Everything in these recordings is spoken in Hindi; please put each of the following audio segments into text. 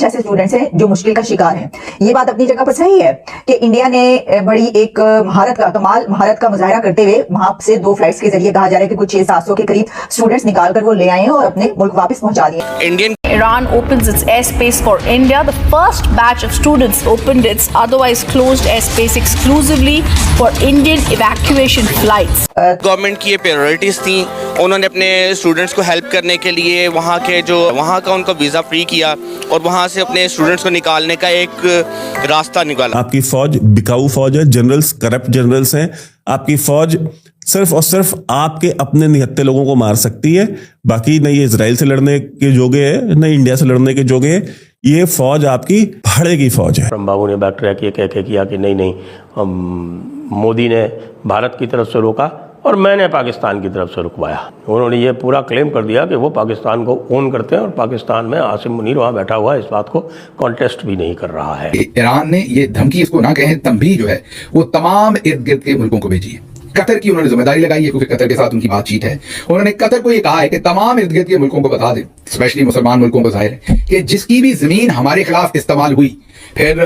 कुछ ऐसे स्टूडेंट्स हैं जो मुश्किल का शिकार हैं। ये बात अपनी जगह पर सही है कि इंडिया ने बड़ी एक कमाल महारत का मुजाहरा करते हुए वहां से 2 फ्लाइट्स के जरिए कहा जा रहा है कि कुछ 600-700 के करीब स्टूडेंट्स निकाल कर वो ले आए हैं और अपने मुल्क वापस पहुंचा दिए। Iran opens its airspace for India. The first batch of students opened its otherwise closed airspace exclusively for Indian evacuation flights. Government की ये प्रायोरिटीज थी, उन्होंने अपने स्टूडेंट्स को हेल्प करने के लिए वहाँ का उनका वीज़ा फ्री किया और वहाँ से अपने स्टूडेंट्स को निकालने का एक रास्ता निकाला। आपकी फौज बिकाऊ फौज है, जनरल्स करप्ट जनरल्स हैं। आपकी फौज सिर्फ और सिर्फ आपके अपने निहत्थे लोगों को मार सकती है, बाकी न ये इजराइल से लड़ने के जोगे है न इंडिया से लड़ने के जोगे है। ये फौज आपकी भाड़े की फौज है। बाबू ने बैक्टीरिया कह किया कि नहीं मोदी ने भारत की तरफ से रोका और मैंने पाकिस्तान की तरफ से रुकवाया। उन्होंने ये पूरा क्लेम कर दिया कि वो पाकिस्तान को ओन करते हैं और पाकिस्तान में आसिम मुनीर वहाँ बैठा हुआ इस बात को कॉन्टेस्ट भी नहीं कर रहा है। ईरान ने ये धमकी इसको ना कहें तंबीह जो है वो तमाम इर्द गिर्द के मुल्कों को भेजी है। कतर की उन्होंने जिम्मेदारी लगाई है क्योंकि कतर के साथ उनकी बातचीत है। उन्होंने कतर को ये कहा है कि तमाम इर्द गिर्द के मुल्कों को बता दें, स्पेशली मुसलमान मुल्कों को जाहिर है कि जिसकी भी जमीन हमारे खिलाफ इस्तेमाल हुई फिर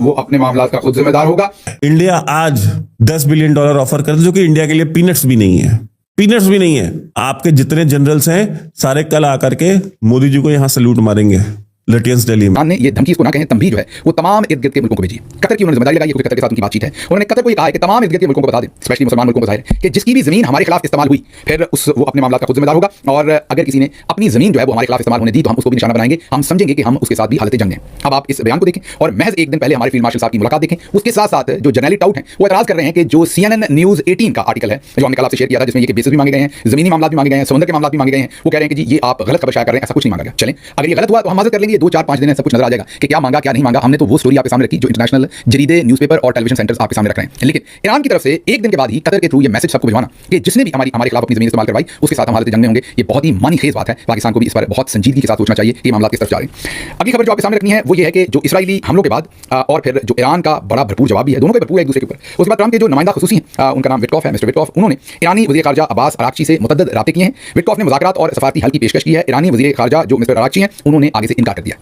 वो अपने मामला का खुद जिम्मेदार होगा। इंडिया आज $10 बिलियन ऑफर करता है जो कि इंडिया के लिए पीनट्स भी नहीं है, पीनट्स भी नहीं है। आपके जितने जनरल्स हैं सारे कल आकर के मोदी जी को यहां सैल्यूट मारेंगे लटियंस दिल्ली में। ने ये धमकी इसको ना कहें तंबीह जो है वो तमाम इर्द गिर्द के मुल्कों को भेजी। कतर की उन्होंने जिम्मेदारी लगाई है क्योंकि कतर के साथ उनकी बातचीत है। उन्होंने कतर को ये कहा है कि तमाम इर्द गिर्द के मुल्कों को बता दें, स्पेशली मुसलमान मुल्कों को जाहिर है कि जिसकी भी जमीन हमारे खिलाफ इस्तेमाल हुई फिर वो अपने मामला का खुद जिम्मेदार होगा और अगर किसी ने अपनी जमीन जो है वो हमारे खिलाफ इस्तेमाल होने दी तो हम उसको भी निशाना बनाएंगे। हम समझेंगे कि हम उसके साथ भी हालत जंग हैं। अब आप इस बयान को देखें और महज एक दिन पहले हमारे फील्ड मार्शल साहब की मुलाकात देखें। उसके साथ साथ जो जर्नली टाउट हैं वो एतराज कर रहे हैं कि जो CNN न्यूज़ 18 का आर्टिकल है जो हमने कल आपसे शेयर किया था जिसमें ये बेसिस भी मांगे गए हैं, जमीनी मामला भी मांगे गए हैं, समुद्र के मामला भी मांगे गए हैं, वो कह रहे हैं कि जी ये आप गलत खबर शाया कर रहे हैं, ऐसा कुछ नहीं मांगा गया। चलें अगर ये गलत हुआ तो हम माजरत कर लेंगे, 2-4-5 दिन सब कुछ नजर आ जाएगा कि क्या मांगा क्या नहीं मांगा। हमने तो वो स्टोरी आपके सामने रखी जो इंटरनेशनल जरीदे, न्यूज़पेपर और टेलीविजन सेंटर्स आपके सामने रख रहे हैं। लेकिन ईरान की तरफ से एक दिन के बाद ही कतर के थ्रू ये मैसेज सबको भिजवाना कि जिसने भी हमारे खिलाफ अपनी जमीन इस्तेमाल करवाई उसके साथ हम हालत जंग में होंगे, ये बहुत ही मानी खेज बात है। पाकिस्तान को भी इस पर बहुत संजीदगी के साथ सोचना चाहिए कि मामला किस तरफ जा रहे हैं। अगली खबर जो आपके सामने रखनी है वो ये है कि जो इजरायली हमलों के बाद और फिर जो ईरान का बड़ा भरपूर जवाब भी है, दोनों का भरपूर है एक दूसरे के ऊपर। उसके बाद ट्रंप के जो नुमाइंदा खुसूसी हैं उनका नाम विटकॉफ है, मिस्टर विटकॉफ, उन्होंने ईरानी वज़ीर ख़ारजा अब्बास अरागची से मुतअद्दिद राब्ते किए हैं। विटकॉफ ने मुज़ाकरात और सफारती हल की पेशकश की है। ईरानी वज़ीर ख़ारजा जो मिस्टर अरागची हैं उन्होंने आगे से इनकार कर दिया।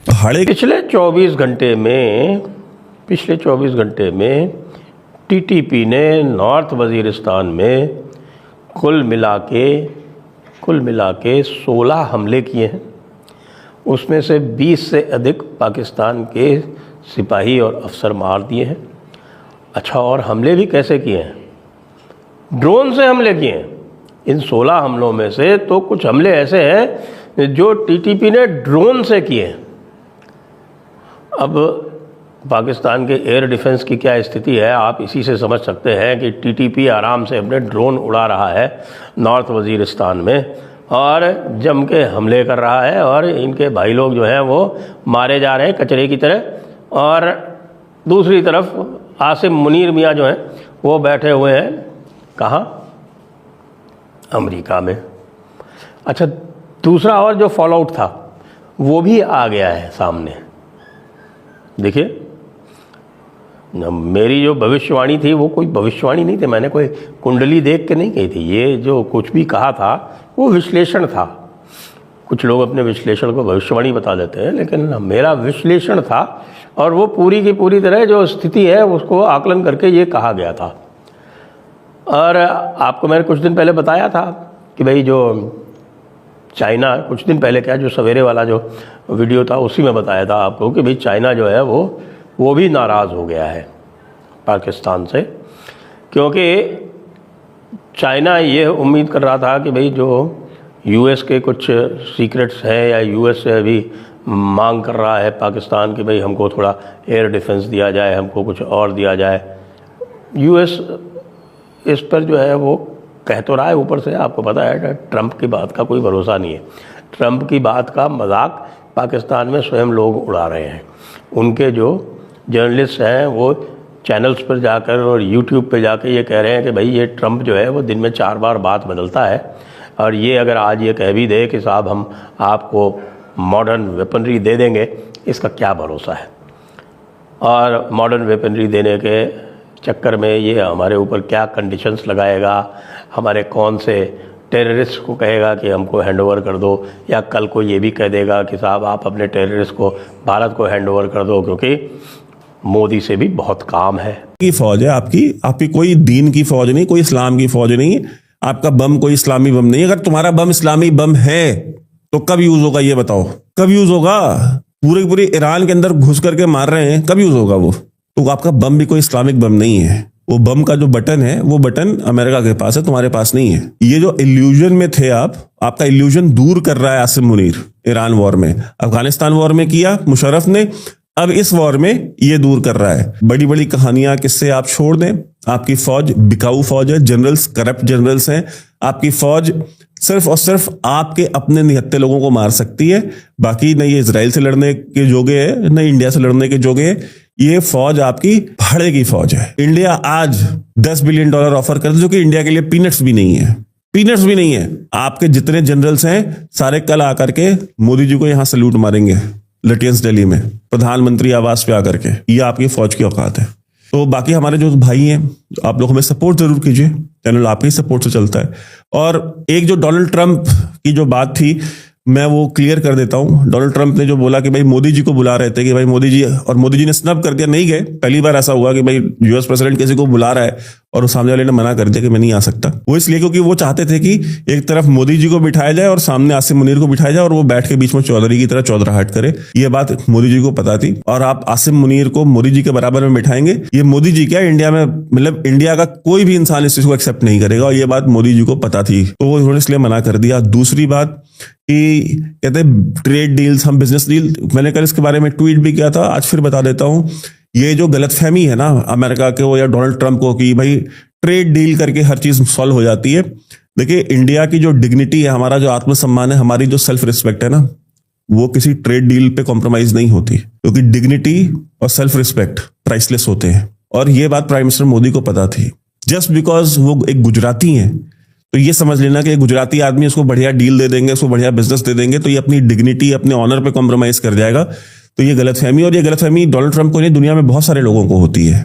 पिछले 24 घंटे में TTP ने नॉर्थ वज़ीरिस्तान में कुल मिला के 16 हमले किए हैं। उसमें से 20 से अधिक पाकिस्तान के सिपाही और अफसर मार दिए हैं। अच्छा, और हमले भी कैसे किए हैं? ड्रोन से हमले किए हैं। इन 16 हमलों में से तो कुछ हमले ऐसे हैं जो TTP ने ड्रोन से किए हैं। अब पाकिस्तान के एयर डिफेंस की क्या स्थिति है आप इसी से समझ सकते हैं कि TTP आराम से अपने ड्रोन उड़ा रहा है नॉर्थ वज़ीरिस्तान में और जम के हमले कर रहा है और इनके भाई लोग जो हैं वो मारे जा रहे हैं कचरे की तरह। और दूसरी तरफ आसिम मुनीर मियाँ जो हैं वो बैठे हुए हैं कहाँ? अमेरिका में। अच्छा, दूसरा और जो फॉलोआउट था वो भी आ गया है सामने। देखिए, मेरी जो भविष्यवाणी थी वो कोई भविष्यवाणी नहीं थी, मैंने कोई कुंडली देख के नहीं कही थी। ये जो कुछ भी कहा था वो विश्लेषण था। कुछ लोग अपने विश्लेषण को भविष्यवाणी बता देते हैं, लेकिन मेरा विश्लेषण था और वो पूरी की पूरी तरह जो स्थिति है उसको आकलन करके ये कहा गया था। और आपको मैंने कुछ दिन पहले बताया था कि भाई जो चाइना, कुछ दिन पहले क्या, जो सवेरे वाला जो वीडियो था उसी में बताया था आपको कि भाई चाइना जो है वो भी नाराज़ हो गया है पाकिस्तान से, क्योंकि चाइना ये उम्मीद कर रहा था कि भाई जो US के कुछ सीक्रेट्स हैं या US से अभी मांग कर रहा है पाकिस्तान कि भाई हमको थोड़ा एयर डिफेंस दिया जाए, हमको कुछ और दिया जाए। US इस पर जो है वो कह तो रहा है, ऊपर से आपको पता है ट्रंप की बात का कोई भरोसा नहीं है। ट्रंप की बात का मजाक पाकिस्तान में स्वयं लोग उड़ा रहे हैं। उनके जो जर्नलिस्ट हैं वो चैनल्स पर जाकर और YouTube पर जाकर ये कह रहे हैं कि भाई ये ट्रंप जो है वो दिन में 4 बार बात बदलता है और ये अगर आज ये कह भी दे कि साहब हम आपको मॉडर्न वेपनरी दे देंगे, इसका क्या भरोसा है। और मॉडर्न वेपनरी देने के चक्कर में ये हमारे ऊपर क्या कंडीशंस लगाएगा, हमारे कौन से टेररिस्ट को कहेगा कि हमको हैंडओवर कर दो, या कल को ये भी कह देगा कि साहब आप अपने टेररिस्ट को भारत को हैंडओवर कर दो, क्योंकि मोदी से भी बहुत काम है। की फौज है आपकी कोई दीन की फौज नहीं, कोई इस्लाम की फौज नहीं। आपका बम कोई इस्लामी बम नहीं। अगर तुम्हारा बम इस्लामी बम है तो कब यूज होगा ये बताओ, कब यूज होगा? पूरे ईरान के अंदर घुस करके मार रहे हैं, कब यूज होगा वो? तो आपका बम भी कोई इस्लामिक बम नहीं है। वो बम का जो बटन है वो बटन अमेरिका के पास है, तुम्हारे पास नहीं है। ये जो इल्यूजन में थे आपका इल्यूजन दूर कर रहा है आसिम मुनीर। ईरान वॉर में, अफगानिस्तान वॉर में किया मुशर्रफ ने, अब इस वॉर में ये दूर कर रहा है। बड़ी बड़ी कहानियां किससे आप छोड़ दें। आपकी फौज बिकाऊ फौज है, जनरल्स करप्ट जनरल्स हैं। आपकी फौज सिर्फ और सिर्फ आपके अपने निहत्थे लोगों को मार सकती है, बाकी न ये इजराइल से लड़ने के जोगे है, न इंडिया से लड़ने के जोगे है। ये फौज आपकी भाड़े की फौज है। इंडिया आज $10 बिलियन ऑफर कर, जो कि इंडिया के लिए पीनट्स भी नहीं है, पीनट्स भी नहीं है। आपके जितने जनरल्स हैं सारे कल आकर के मोदी जी को यहां सल्यूट मारेंगे लटियंस दिल्ली में, प्रधानमंत्री आवास पे आकर के। ये आपकी फौज की औकात है। तो बाकी हमारे जो भाई हैं, आप लोग हमें सपोर्ट जरूर कीजिए, चैनल आपके सपोर्ट से चलता है। और एक जो डोनाल्ड ट्रंप की जो बात थी, मैं वो क्लियर कर देता हूं। डोनाल्ड ट्रंप ने जो बोला कि भाई मोदी जी को बुला रहे थे कि भाई मोदी जी, और मोदी जी ने स्नब कर दिया, नहीं गए। पहली बार ऐसा हुआ कि भाई यूएस प्रेसिडेंट किसी को बुला रहा है और उस सामने वाले ने मना कर दिया कि मैं नहीं आ सकता। वो इसलिए क्योंकि वो चाहते थे कि एक तरफ मोदी जी को बिठाया जाए और सामने आसिम मुनीर को बिठाया जाए और वो बैठ के बीच में चौधरी की तरह चौधराहट करे। ये बात मोदी जी को पता थी। और आप आसिम मुनीर को मोदी जी के बराबर में बिठाएंगे, ये मोदी जी क्या इंडिया में, मतलब इंडिया का कोई भी इंसान इस चीज को एक्सेप्ट नहीं करेगा, और ये बात मोदी जी को पता थी, तो वो उन्होंने इसलिए मना कर दिया। दूसरी बात कि कहते हैं ट्रेड डील्स, हम बिजनेस डील, मैंने कल इसके बारे में ट्वीट भी किया था, आज फिर बता देता हूं। ये जो गलतफहमी है ना अमेरिका के या डोनाल्ड ट्रंप को कि भाई ट्रेड डील करके हर चीज सॉल्व हो जाती है। देखिए, इंडिया की जो डिग्निटी है, हमारा जो आत्मसम्मान है, हमारी जो सेल्फ रिस्पेक्ट है ना, वो किसी ट्रेड डील पे कॉम्प्रोमाइज नहीं होती, क्योंकि डिग्निटी और सेल्फ रिस्पेक्ट प्राइसलेस होते हैं। और ये बात प्राइम मिनिस्टर मोदी को पता थी। जस्ट बिकॉज वो एक गुजराती हैं, तो ये समझ लेना कि एक गुजराती आदमी उसको बढ़िया डील दे देंगे, उसको बढ़िया बिजनेस दे देंगे, तो ये अपनी डिग्निटी, अपने ऑनर पे कॉम्प्रोमाइज कर जाएगा। तो ये गलतफहमी, और ये गलतफहमी डोनाल्ड ट्रंप को नहीं, दुनिया में बहुत सारे लोगों को होती है।